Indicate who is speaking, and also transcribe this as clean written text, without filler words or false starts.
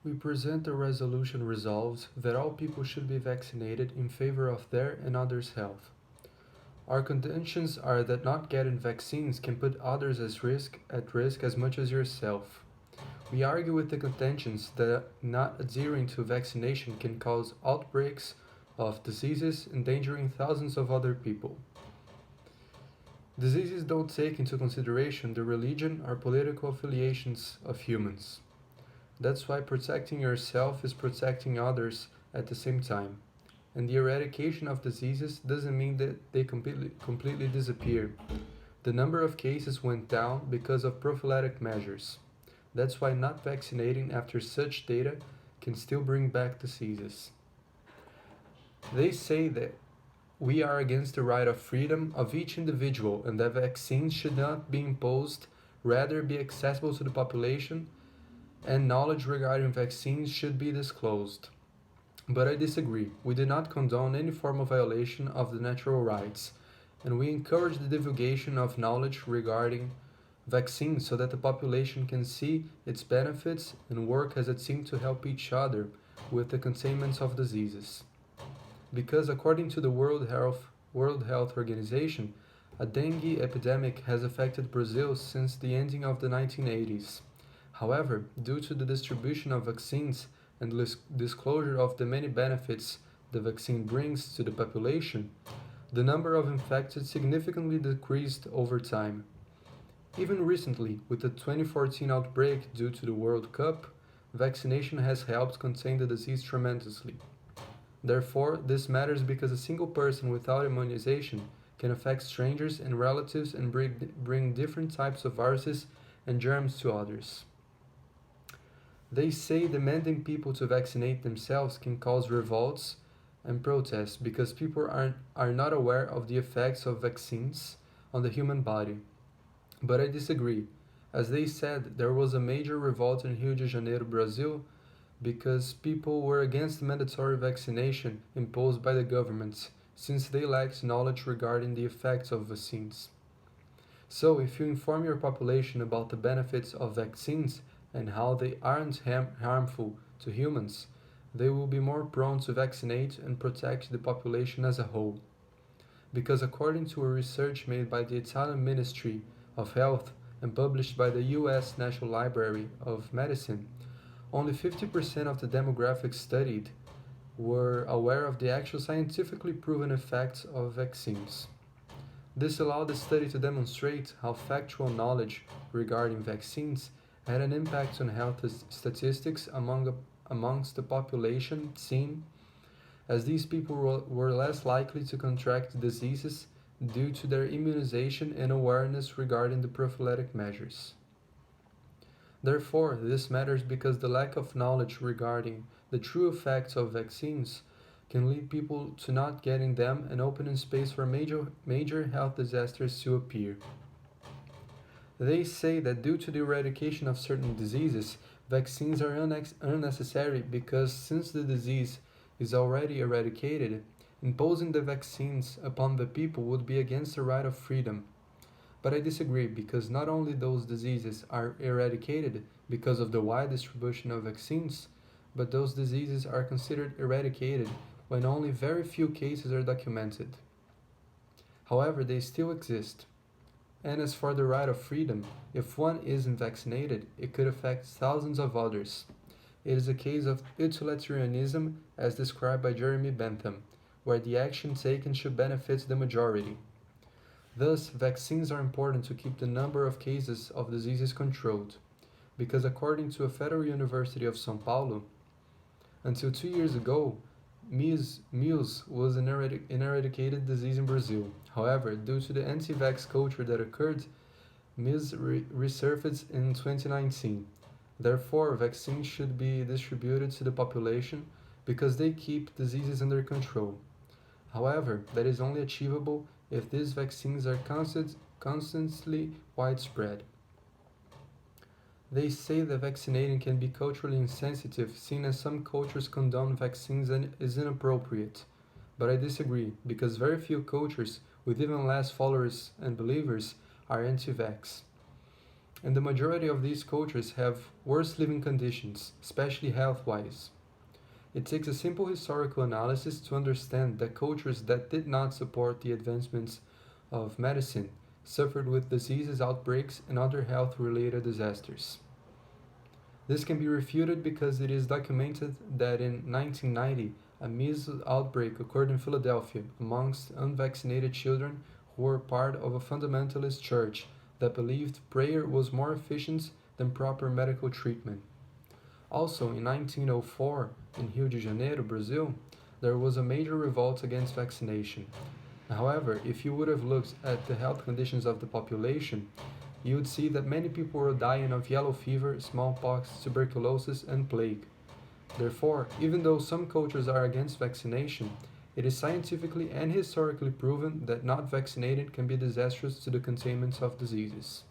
Speaker 1: We present a resolution resolves that all people should be vaccinated in favor of their and others' health. Our contentions are that not getting vaccines can put others at risk as much as yourself. We argue with the contentions that not adhering to vaccination can cause outbreaks of diseases endangering thousands of other people. Diseases don't take into consideration the religion or political affiliations of humans. That's why protecting yourself is protecting others at the same time. And the eradication of diseases doesn't mean that they completely disappear. The number of cases went down because of prophylactic measures. That's why not vaccinating after such data can still bring back diseases. They say that we are against the right of freedom of each individual and that vaccines should not be imposed, rather be accessible to the population, and knowledge regarding vaccines should be disclosed. But I disagree. We do not condone any form of violation of the natural rights, and we encourage the divulgation of knowledge regarding vaccines so that the population can see its benefits and work as a team to help each other with the containment of diseases. Because according to the World Health Organization, a dengue epidemic has affected Brazil since the ending of the 1980s. However, due to the distribution of vaccines and disclosure of the many benefits the vaccine brings to the population, the number of infected significantly decreased over time. Even recently, with the 2014 outbreak due to the World Cup, vaccination has helped contain the disease tremendously. Therefore, this matters because a single person without immunization can affect strangers and relatives and bring different types of viruses and germs to others. They say demanding people to vaccinate themselves can cause revolts and protests because people are not aware of the effects of vaccines on the human body. But I disagree. As they said, there was a major revolt in Rio de Janeiro, Brazil, because people were against mandatory vaccination imposed by the governments, since they lacked knowledge regarding the effects of vaccines. So, if you inform your population about the benefits of vaccines and how they aren't harmful to humans, they will be more prone to vaccinate and protect the population as a whole. Because according to a research made by the Italian Ministry of Health and published by the US National Library of Medicine, only 50% of the demographics studied were aware of the actual scientifically proven effects of vaccines. This allowed the study to demonstrate how factual knowledge regarding vaccines had an impact on health statistics amongst the population seen, as these people were less likely to contract diseases due to their immunization and awareness regarding the prophylactic measures. Therefore, this matters because the lack of knowledge regarding the true effects of vaccines can lead people to not getting them and opening space for major health disasters to appear. They say that due to the eradication of certain diseases, vaccines are unnecessary because since the disease is already eradicated, imposing the vaccines upon the people would be against the right of freedom. But I disagree because not only those diseases are eradicated because of the wide distribution of vaccines, but those diseases are considered eradicated when only very few cases are documented. However, they still exist. And as for the right of freedom, if one isn't vaccinated, it could affect thousands of others. It is a case of utilitarianism as described by Jeremy Bentham, where the action taken should benefit the majority. Thus, vaccines are important to keep the number of cases of diseases controlled, because according to a Federal University of São Paulo, until 2 years ago, measles was an eradicated disease in Brazil. However, due to the anti-vax culture that occurred, measles resurfaced in 2019. Therefore, vaccines should be distributed to the population because they keep diseases under control. However, that is only achievable if these vaccines are constantly widespread. They say that vaccinating can be culturally insensitive, seeing as some cultures condone vaccines and is inappropriate. But I disagree, because very few cultures, with even less followers and believers, are anti-vax. and the majority of these cultures have worse living conditions, especially health-wise. It takes a simple historical analysis to understand that cultures that did not support the advancements of medicine suffered with diseases, outbreaks, and other health related disasters. This can be refuted because it is documented that in 1990, a measles outbreak occurred in Philadelphia amongst unvaccinated children who were part of a fundamentalist church that believed prayer was more efficient than proper medical treatment. Also, in 1904, in Rio de Janeiro, Brazil, there was a major revolt against vaccination. However, if you would have looked at the health conditions of the population, you would see that many people were dying of yellow fever, smallpox, tuberculosis, and plague. Therefore, even though some cultures are against vaccination, it is scientifically and historically proven that not vaccinated can be disastrous to the containment of diseases.